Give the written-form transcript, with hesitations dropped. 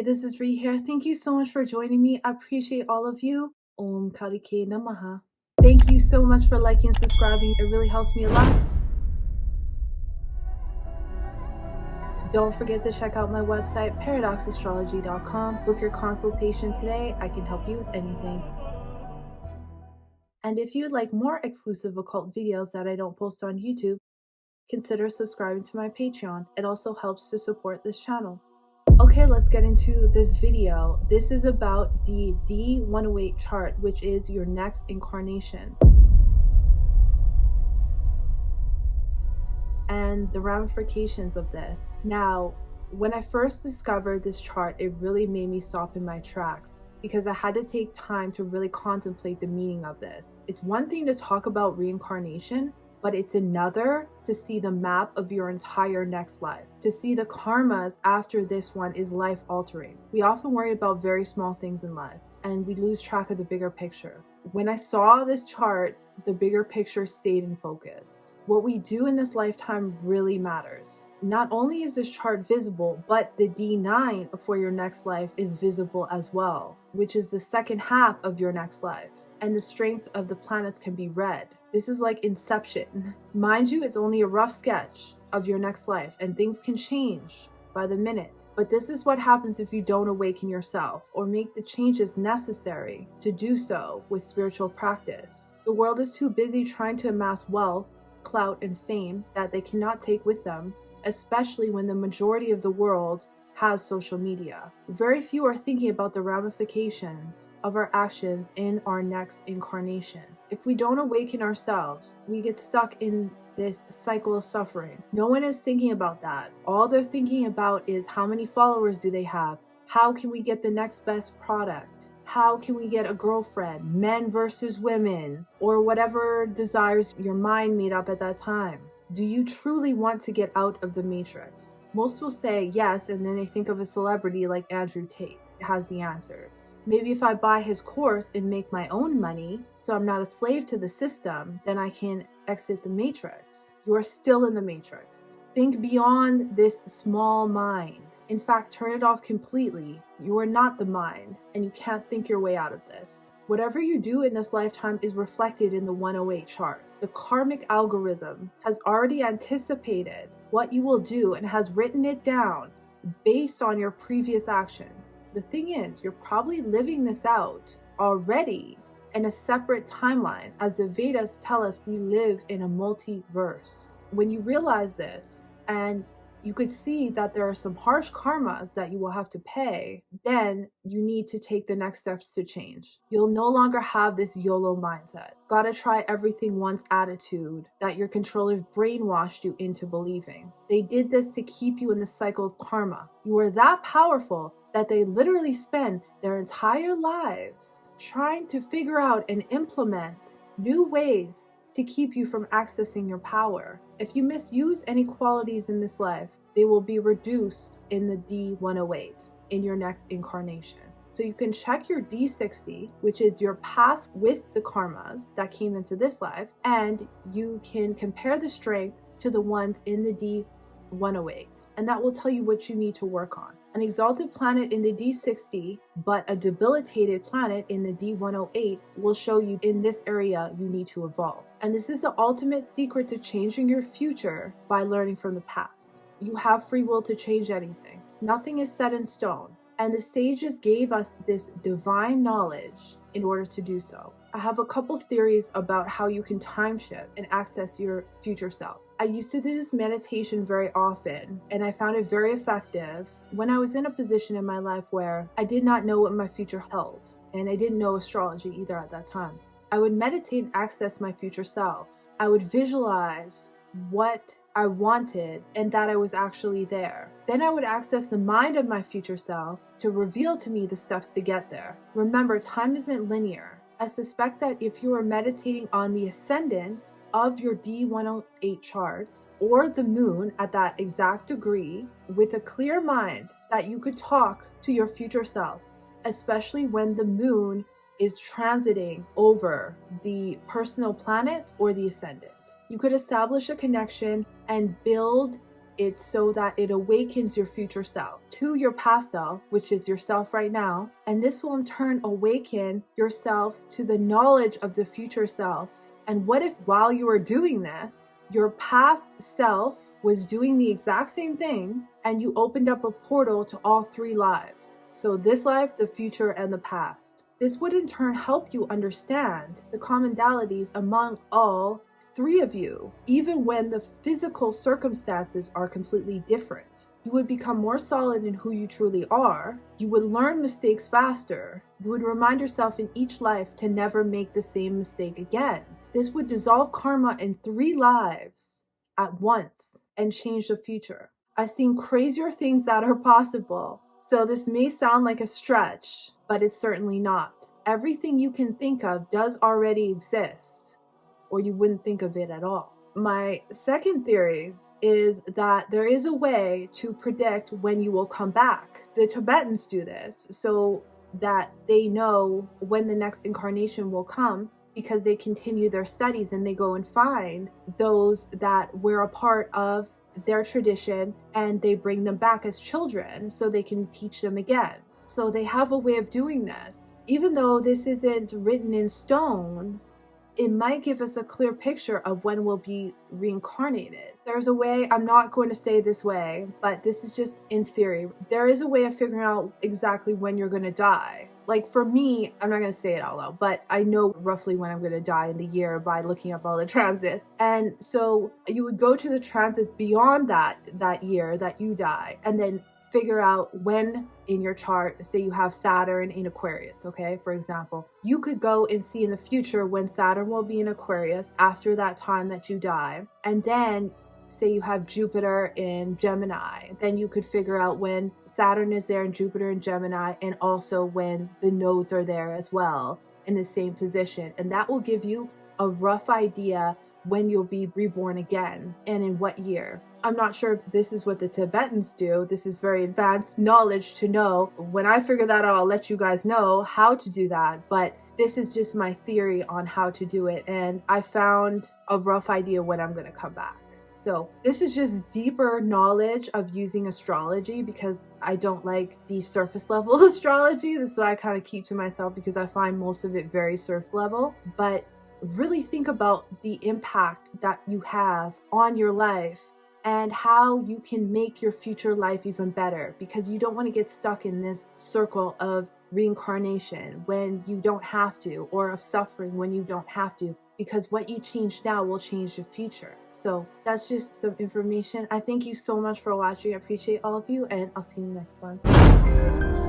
this is Ree here. Thank you so much for joining me. I appreciate all of you. Om Karike Namaha. Thank you so much for liking and subscribing. It really helps me a lot. Don't forget to check out my website, paradoxastrology.com. Book your consultation today. I can help you with anything. And if you'd like more exclusive occult videos that I don't post on YouTube, consider subscribing to my Patreon. It also helps to support this channel. Okay, let's get into this video. This is about the D108 chart, which is your next incarnation, and the ramifications of this. Now, when I first discovered this chart, it really made me stop in my tracks because I had to take time to really contemplate the meaning of this. It's one thing to talk about reincarnation, but it's another to see the map of your entire next life. To see the karmas after this one is life altering. We often worry about very small things in life and we lose track of the bigger picture. When I saw this chart, the bigger picture stayed in focus. What we do in this lifetime really matters. Not only is this chart visible, but the D9 for your next life is visible as well, which is the second half of your next life. And the strength of the planets can be read. This is like Inception. Mind you, it's only a rough sketch of your next life and things can change by the minute. But this is what happens if you don't awaken yourself or make the changes necessary to do so with spiritual practice. The world is too busy trying to amass wealth, clout, and fame that they cannot take with them, especially when the majority of the world has social media. Very few are thinking about the ramifications of our actions in our next incarnation. If we don't awaken ourselves, we get stuck in this cycle of suffering. No one is thinking about that. All they're thinking about is how many followers do they have? How can we get the next best product? How can we get a girlfriend? Men versus women, or whatever desires your mind made up at that time. Do you truly want to get out of the matrix? Most will say yes, and then they think of a celebrity like Andrew Tate has the answers. Maybe if I buy his course and make my own money, so I'm not a slave to the system, then I can exit the matrix. You are still in the matrix. Think beyond this small mind. In fact, turn it off completely. You are not the mind, and you can't think your way out of this. Whatever you do in this lifetime is reflected in the 108 chart. The karmic algorithm has already anticipated what you will do and has written it down based on your previous actions. The thing is, you're probably living this out already in a separate timeline. As the Vedas tell us, we live in a multiverse. When you realize this, and you could see that there are some harsh karmas that you will have to pay, then you need to take the next steps to change. You'll no longer have this YOLO mindset, gotta try everything once attitude that your controllers brainwashed you into believing. They did this to keep you in the cycle of karma. You are that powerful that they literally spend their entire lives trying to figure out and implement new ways to keep you from accessing your power. If you misuse any qualities in this life, they will be reduced in the D108 in your next incarnation. So you can check your D60, which is your past with the karmas that came into this life, and you can compare the strength to the ones in the D108. And that will tell you what you need to work on. An exalted planet in the D60, but a debilitated planet in the D108 will show you in this area you need to evolve. And this is the ultimate secret to changing your future by learning from the past. You have free will to change anything. Nothing is set in stone. And the sages gave us this divine knowledge in order to do so. I have a couple theories about how you can time shift and access your future self. I used to do this meditation very often, and I found it very effective when I was in a position in my life where I did not know what my future held, and I didn't know astrology either at that time. I would meditate and access my future self. I would visualize what I wanted and that I was actually there. Then I would access the mind of my future self to reveal to me the steps to get there. Remember, time isn't linear. I suspect that if you are meditating on the ascendant of your D108 chart or the moon at that exact degree with a clear mind, that you could talk to your future self, especially when the moon is transiting over the personal planet or the ascendant. You could establish a connection and build It's so that it awakens your future self to your past self, which is yourself right now. And this will in turn awaken yourself to the knowledge of the future self. And what if while you are doing this, your past self was doing the exact same thing and you opened up a portal to all three lives? So this life, the future, and the past. This would in turn help you understand the commonalities among all three of you, even when the physical circumstances are completely different. You would become more solid in who you truly are. You would learn mistakes faster. You would remind yourself in each life to never make the same mistake again. This would dissolve karma in 3 lives at once and change the future. I've seen crazier things that are possible. So this may sound like a stretch, but it's certainly not. Everything you can think of does already exist, or you wouldn't think of it at all. My second theory is that there is a way to predict when you will come back. The Tibetans do this so that they know when the next incarnation will come, because they continue their studies and they go and find those that were a part of their tradition and they bring them back as children so they can teach them again. So they have a way of doing this. Even though this isn't written in stone, it might give us a clear picture of when we'll be reincarnated. There's a way, I'm not going to say this way, but this is just in theory. There is a way of figuring out exactly when you're going to die. Like for me, I'm not going to say it out loud, but I know roughly when I'm going to die in the year by looking up all the transits. And so you would go to the transits beyond that year that you die, and then figure out when in your chart, say you have Saturn in Aquarius, okay, for example, you could go and see in the future when Saturn will be in Aquarius after that time that you die. And then say you have Jupiter in Gemini, then you could figure out when Saturn is there and Jupiter in Gemini, and also when the nodes are there as well in the same position. And that will give you a rough idea when you'll be reborn again and in what year. I'm not sure if this is what the Tibetans do. This is very advanced knowledge to know. When I figure that out, I'll let you guys know how to do that. But this is just my theory on how to do it. And I found a rough idea when I'm going to come back. So this is just deeper knowledge of using astrology, because I don't like the surface level astrology. This is why I kind of keep to myself, because I find most of it very surface level. But really think about the impact that you have on your life and how you can make your future life even better, because you don't want to get stuck in this circle of reincarnation when you don't have to, or of suffering when you don't have to, because what you change now will change the future. So that's just some information. I thank you so much for watching. I appreciate all of you, and I'll see you in the next one.